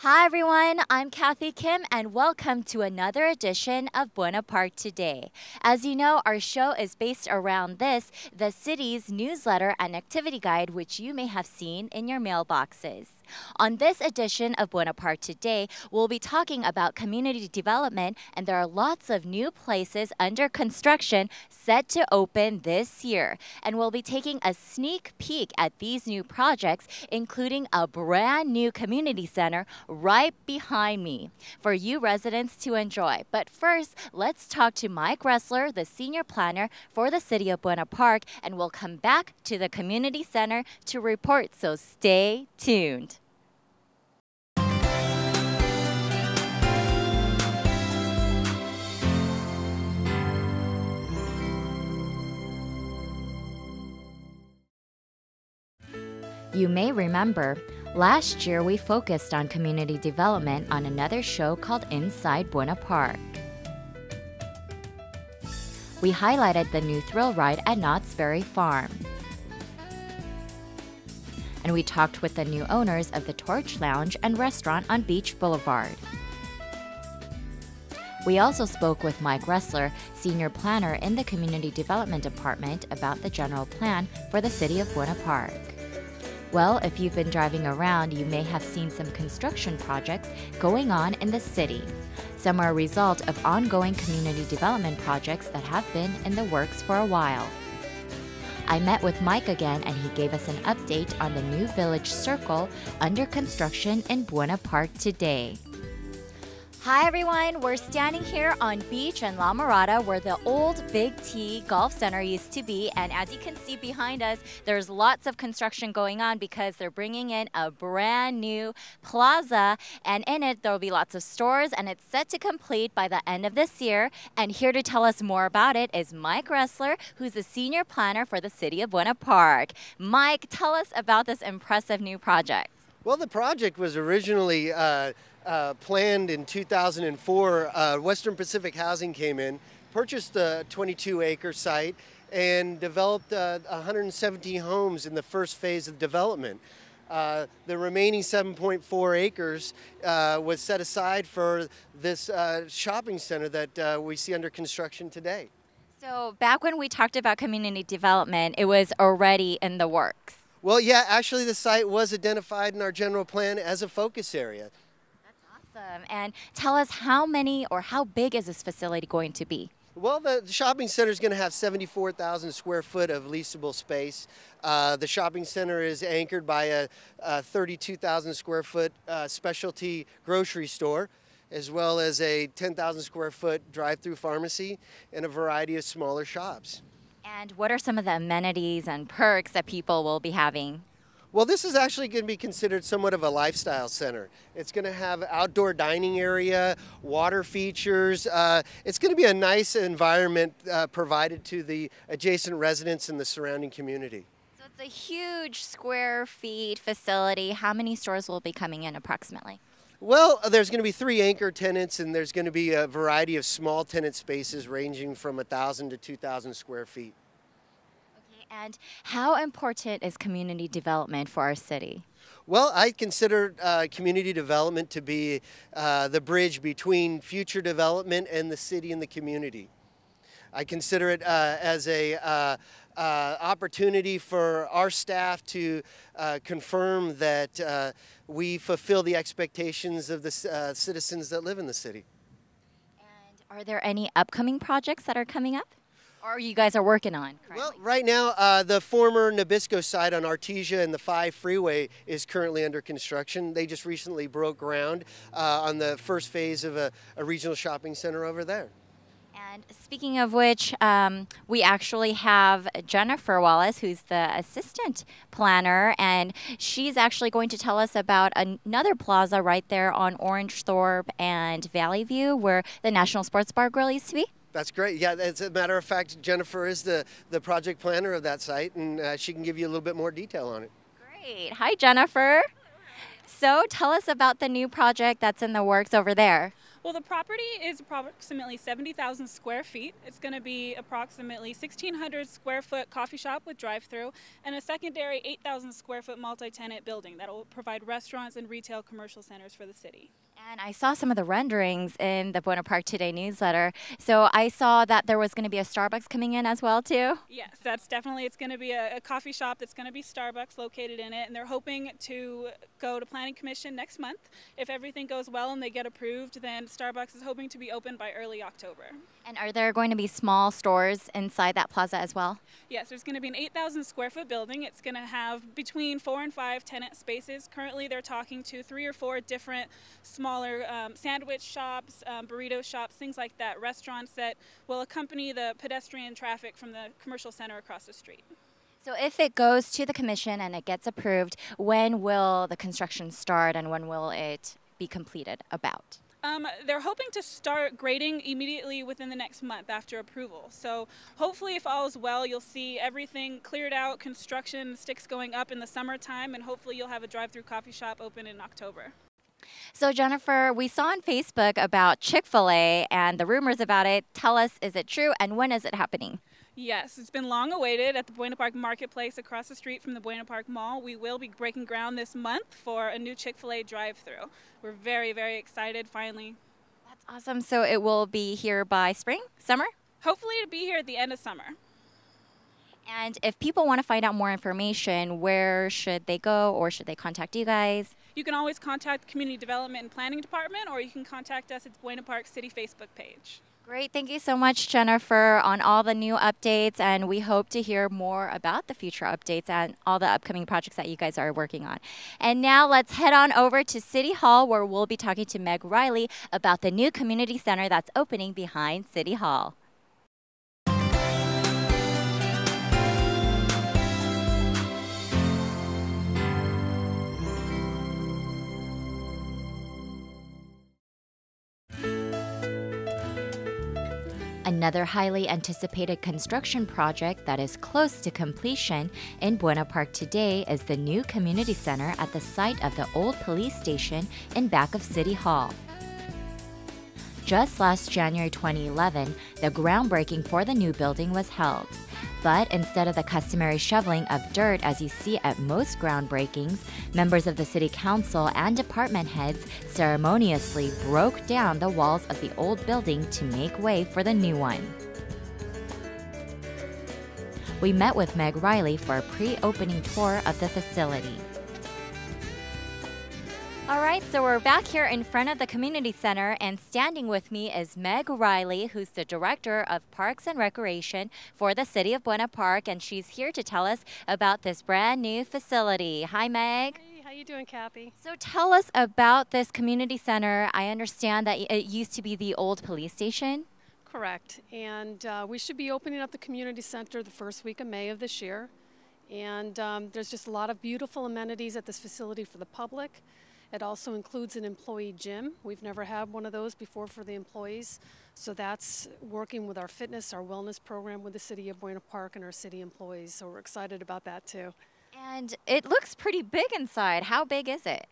Hi everyone, I'm Kathy Kim and welcome to another edition of Buena Park Today. As you know, our show is based around the city's newsletter and activity guide, which you may have seen in your mailboxes. On this edition of Buena Park Today, we'll be talking about community development, and there are lots of new places under construction set to open this year. And we'll be taking a sneak peek at these new projects, including a brand new community center right behind me for you residents to enjoy. But first, let's talk to Mike Ressler, the senior planner for the city of Buena Park, and we'll come back to the community center to report, so stay tuned. You may remember, last year we focused on community development on another show called Inside Buena Park. We highlighted the new thrill ride at Knott's Berry Farm. And we talked with the new owners of the Torch Lounge and restaurant on Beach Blvd. We also spoke with Mike Ressler, senior planner in the Community Development Department, about the general plan for the city of Buena Park. Well, if you've been driving around, you may have seen some construction projects going on in the city. Some are a result of ongoing community development projects that have been in the works for a while. I met with Mike again and he gave us an update on the new Village Circle under construction in Buena Park today. Hi everyone, we're standing here on Beach and La Mirada where the old Big T Golf Center used to be, and as you can see behind us, there's lots of construction going on because they're bringing in a brand new plaza, and in it there will be lots of stores, and it's set to complete by the end of this year. And here to tell us more about it is Mike Ressler, who's the senior planner for the city of Buena Park. Mike, tell us about this impressive new project. Well, the project was originally planned in 2004. Western Pacific Housing came in, purchased a 22-acre site, and developed 117 homes in the first phase of development. The remaining 7.4 acres was set aside for this shopping center that we see under construction today. So back when we talked about community development, it was already in the works. Well, yeah, actually the site was identified in our general plan as a focus area. Awesome. And tell us how many or how big is this facility going to be? Well, the shopping center is going to have 74,000 square foot of leasable space. The shopping center is anchored by a 32,000 square foot specialty grocery store, as well as a 10,000 square foot drive-through pharmacy and a variety of smaller shops. And what are some of the amenities and perks that people will be having? Well, this is actually going to be considered somewhat of a lifestyle center. It's going to have outdoor dining area, water features. It's going to be a nice environment provided to the adjacent residents and the surrounding community. So it's a huge square feet facility. How many stores will be coming in approximately? Well, there's going to be 3 anchor tenants, and there's going to be a variety of small tenant spaces ranging from 1,000 to 2,000 square feet. And how important is community development for our city? Well, I consider community development to be the bridge between future development and the city and the community. I consider it as a opportunity for our staff to confirm that we fulfill the expectations of the citizens that live in the city. And are there any upcoming projects that are coming up? Or you guys are working on currently? Well, right now, the former Nabisco site on Artesia and the 5 freeway is currently under construction. They just recently broke ground on the first phase of a regional shopping center over there. And speaking of which, we actually have Jennifer Wallace, who's the assistant planner, and she's actually going to tell us about another plaza right there on Orange Thorpe and Valley View, where the National Sports Bar Grill used to be. That's great. Yeah, as a matter of fact, Jennifer is the project planner of that site, and she can give you a little bit more detail on it. Great. Hi, Jennifer. So tell us about the new project that's in the works over there. Well, the property is approximately 70,000 square feet. It's going to be approximately 1,600 square foot coffee shop with drive-through and a secondary 8,000 square foot multi-tenant building that will provide restaurants and retail commercial centers for the city. And I saw some of the renderings in the Buena Park Today newsletter. So I saw that there was going to be a Starbucks coming in as well, too. Yes, it's going to be a coffee shop that's going to be Starbucks located in it, and they're hoping to go to Planning Commission next month. If everything goes well and they get approved, then Starbucks is hoping to be open by early October. And are there going to be small stores inside that plaza as well? Yes, there's going to be an 8,000 square foot building. It's going to have between 4 and 5 tenant spaces. Currently, they're talking to 3 or 4 different smaller sandwich shops, burrito shops, things like that, restaurants that will accompany the pedestrian traffic from the commercial center across the street. So if it goes to the commission and it gets approved, when will the construction start and when will it be completed about? They're hoping to start grading immediately within the next month after approval. So hopefully, if all is well, you'll see everything cleared out, construction sticks going up in the summertime, and hopefully you'll have a drive-through coffee shop open in October. So Jennifer, we saw on Facebook about Chick-fil-A and the rumors about it. Tell us, is it true and when is it happening? Yes, it's been long awaited at the Buena Park Marketplace across the street from the Buena Park Mall. We will be breaking ground this month for a new Chick-fil-A drive-thru. We're very, very excited finally. That's awesome. So it will be here by spring, summer? Hopefully it'll be here at the end of summer. And if people want to find out more information, where should they go or should they contact you guys? You can always contact the Community Development and Planning Department, or you can contact us at the Buena Park City Facebook page. Great. Thank you so much, Jennifer, on all the new updates. And we hope to hear more about the future updates and all the upcoming projects that you guys are working on. And now let's head on over to City Hall, where we'll be talking to Meg Riley about the new community center that's opening behind City Hall. Another highly anticipated construction project that is close to completion in Buena Park today is the new community center at the site of the old police station in back of City Hall. Just last January 2011, the groundbreaking for the new building was held. But instead of the customary shoveling of dirt as you see at most groundbreakings, members of the City Council and department heads ceremoniously broke down the walls of the old building to make way for the new one. We met with Meg Riley for a pre-opening tour of the facility. All right, so we're back here in front of the community center, and standing with me is Meg Riley, who's the Director of Parks and Recreation for the City of Buena Park, and she's here to tell us about this brand new facility. Hi, Meg. Hey, how you doing, Kathy? So tell us about this community center. I understand that it used to be the old police station. Correct, and we should be opening up the community center the first week of May of this year, and there's just a lot of beautiful amenities at this facility for the public. It also includes an employee gym. We've never had one of those before for the employees. So that's working with our fitness, our wellness program with the City of Buena Park and our city employees. So we're excited about that too. And it looks pretty big inside. How big is it?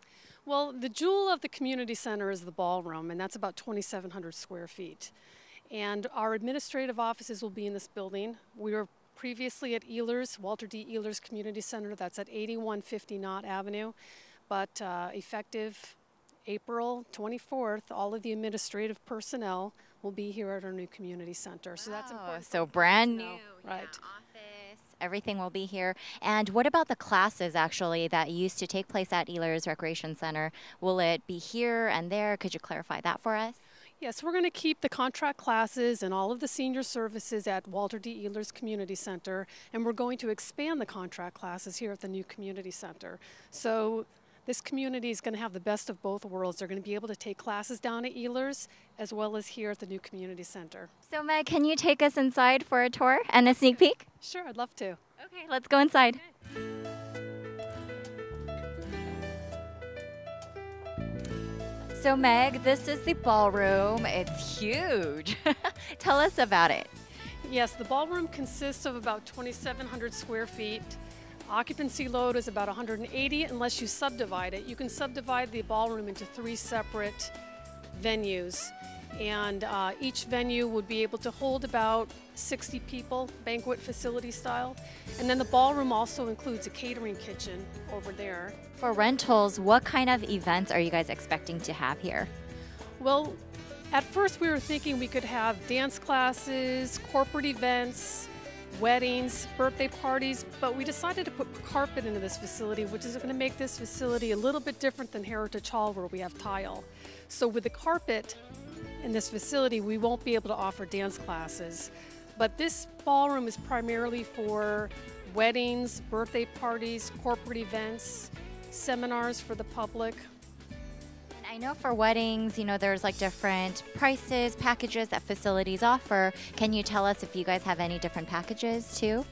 Well, the jewel of the community center is the ballroom, and that's about 2,700 square feet. And our administrative offices will be in this building. We were previously at Ehlers, Walter D. Ehlers Community Center. That's at 8150 Knott Avenue. But effective April 24th, all of the administrative personnel will be here at our new community center. So that's important. So brand new, right? Office, everything will be here. And what about the classes actually that used to take place at Ehlers Recreation Center? Will it be here and there? Could you clarify that for us? Yes, we're going to keep the contract classes and all of the senior services at Walter D. Ehlers Community Center, and we're going to expand the contract classes here at the new community center. So this community is going to have the best of both worlds. They're going to be able to take classes down at Ehlers as well as here at the new community center. So Meg, can you take us inside for a tour and a sneak peek? Sure, I'd love to. Okay, let's go inside. Okay. So Meg, this is the ballroom. It's huge. Tell us about it. Yes, the ballroom consists of about 2,700 square feet. Occupancy load is about 180 unless you subdivide it. You can subdivide the ballroom into 3 separate venues. And each venue would be able to hold about 60 people, banquet facility style. And then the ballroom also includes a catering kitchen over there. For rentals, what kind of events are you guys expecting to have here? Well, at first we were thinking we could have dance classes, corporate events, weddings, birthday parties, but we decided to put carpet into this facility, which is going to make this facility a little bit different than Heritage Hall where we have tile. So with the carpet in this facility, we won't be able to offer dance classes. But this ballroom is primarily for weddings, birthday parties, corporate events, seminars for the public. I know for weddings, there's like different prices, packages that facilities offer. Can you tell us if you guys have any different packages too?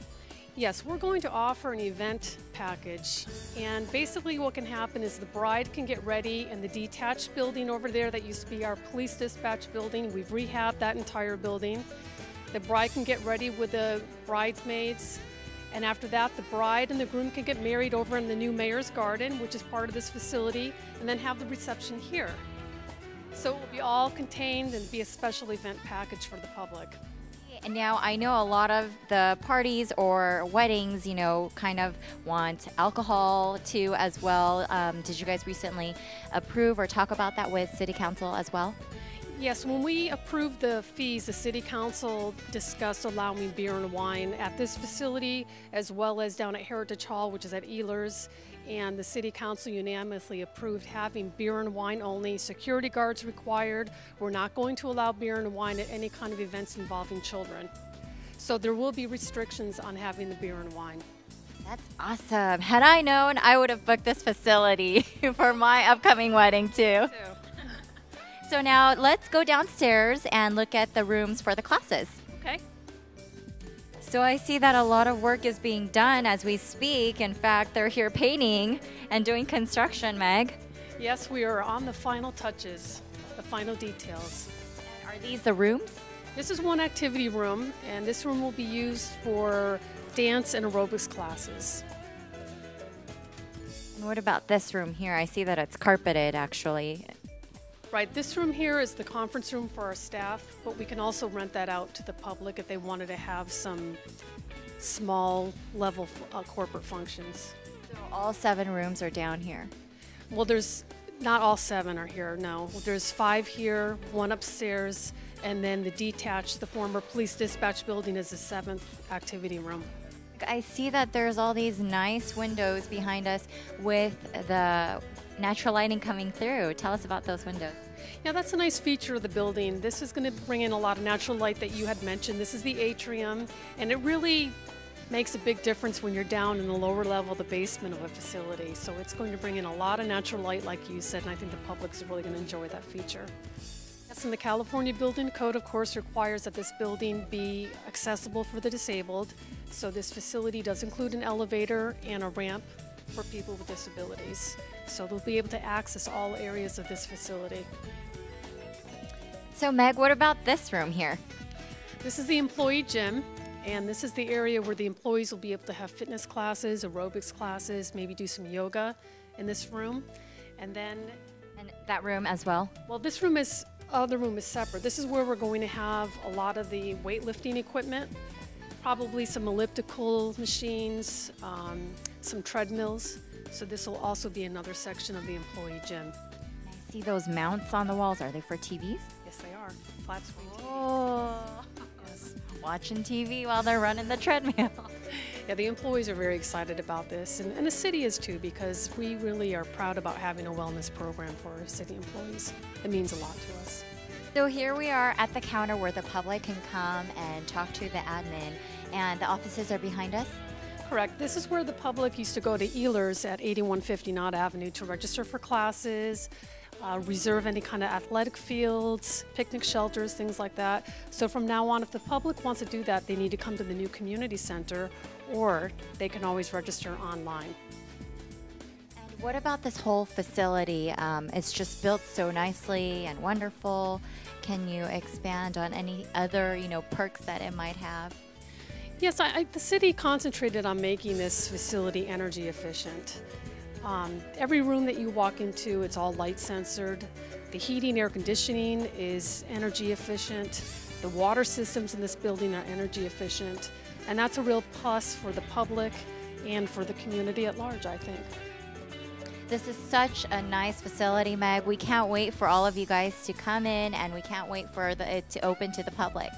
Yes, we're going to offer an event package. And basically what can happen is the bride can get ready in the detached building over there that used to be our police dispatch building. We've rehabbed that entire building. The bride can get ready with the bridesmaids. And after that, the bride and the groom can get married over in the new Mayor's Garden, which is part of this facility, and then have the reception here. So it will be all contained and be a special event package for the public. And now I know a lot of the parties or weddings, kind of want alcohol too as well. Did you guys recently approve or talk about that with City Council as well? Yes, when we approved the fees, the City Council discussed allowing beer and wine at this facility as well as down at Heritage Hall, which is at Ehlers. And the City Council unanimously approved having beer and wine only. Security guards required. We're not going to allow beer and wine at any kind of events involving children. So there will be restrictions on having the beer and wine. That's awesome. Had I known, I would have booked this facility for my upcoming wedding too. So now let's go downstairs and look at the rooms for the classes. Okay. So I see that a lot of work is being done as we speak. In fact, they're here painting and doing construction, Meg. Yes, we are on the final touches, the final details. And are these the rooms? This is one activity room, and this room will be used for dance and aerobics classes. And what about this room here? I see that it's carpeted, actually. Right, this room here is the conference room for our staff, but we can also rent that out to the public if they wanted to have some small level corporate functions. So all 7 rooms are down here? Well, not all 7 are here, no. There's 5 here, 1 upstairs, and then the detached, the former police dispatch building is the 7th activity room. I see that there's all these nice windows behind us with the natural lighting coming through. Tell us about those windows. Yeah, that's a nice feature of the building. This is going to bring in a lot of natural light that you had mentioned. This is the atrium, and it really makes a big difference when you're down in the lower level, the basement of a facility. So it's going to bring in a lot of natural light, like you said, and I think the public's really going to enjoy that feature. Yes, and the California Building Code, of course, requires that this building be accessible for the disabled. So this facility does include an elevator and a ramp for people with disabilities. So they'll be able to access all areas of this facility. So Meg, what about this room here? This is the employee gym, and this is the area where the employees will be able to have fitness classes, aerobics classes, maybe do some yoga in this room. And that room as well? Well, this room is separate. This is where we're going to have a lot of the weightlifting equipment, probably some elliptical machines, some treadmills. So this will also be another section of the employee gym. I see those mounts on the walls. Are they for TVs? Yes, they are. Flat screen TV. Oh, Yes. watching TV while they're running the treadmill. Yeah, the employees are very excited about this, and the city is too, because we really are proud about having a wellness program for our city employees. It means a lot to us. So here we are at the counter where the public can come and talk to the admin, and the offices are behind us? Correct. This is where the public used to go to Ehlers at 8150 Knott Avenue to register for classes, reserve any kind of athletic fields, picnic shelters, things like that. So from now on, if the public wants to do that, they need to come to the new community center, or they can always register online. And what about this whole facility? It's just built so nicely and wonderful. Can you expand on any other, perks that it might have? Yes, the city concentrated on making this facility energy efficient. Every room that you walk into, it's all light censored. The heating, air conditioning is energy efficient. The water systems in this building are energy efficient. And that's a real plus for the public and for the community at large, I think. This is such a nice facility, Meg. We can't wait for all of you guys to come in, and we can't wait for it to open to the public.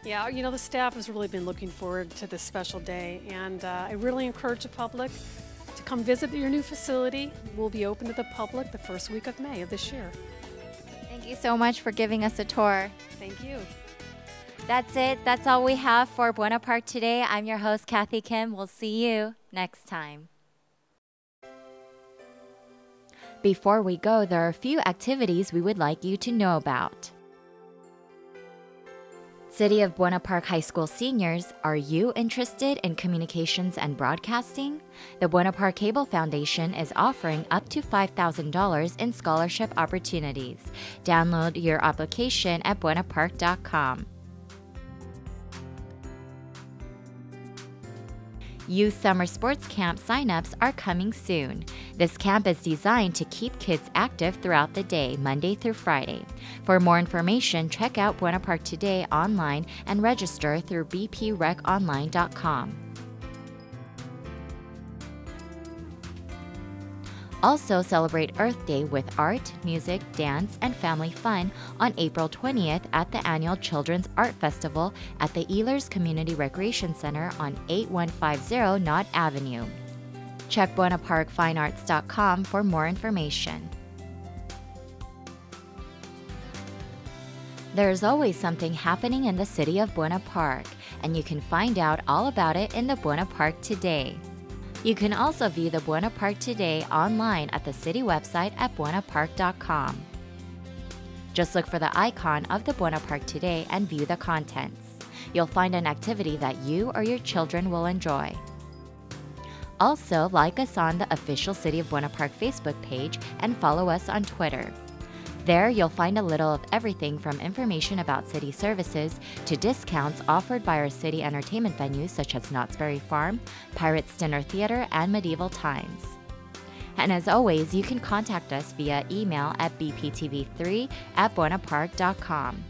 Yeah, you know, the staff has really been looking forward to this special day, and I really encourage the public to come visit your new facility. We'll be open to the public the first week of May of this year. Thank you so much for giving us a tour. Thank you. That's it. That's all we have for Buena Park today. I'm your host, Kathy Kim. We'll see you next time. Before we go, there are a few activities we would like you to know about. City of Buena Park High School seniors, are you interested in communications and broadcasting? The Buena Park Cable Foundation is offering up to $5,000 in scholarship opportunities. Download your application at buenapark.com. Youth Summer Sports Camp signups are coming soon. This camp is designed to keep kids active throughout the day, Monday through Friday. For more information, check out Buena Park Today online and register through bpreconline.com. Also celebrate Earth Day with art, music, dance, and family fun on April 20th at the annual Children's Art Festival at the Ehlers Community Recreation Center on 8150 Knott Avenue. Check BuenaParkFineArts.com for more information. There's always something happening in the city of Buena Park, and you can find out all about it in the Buena Park Today. You can also view the Buena Park Today online at the city website at buenapark.com. Just look for the icon of the Buena Park Today and view the contents. You'll find an activity that you or your children will enjoy. Also, like us on the official City of Buena Park Facebook page and follow us on Twitter. There, you'll find a little of everything from information about city services to discounts offered by our city entertainment venues such as Knott's Berry Farm, Pirates Dinner Theater, and Medieval Times. And as always, you can contact us via email at bptv3@buenapark.com.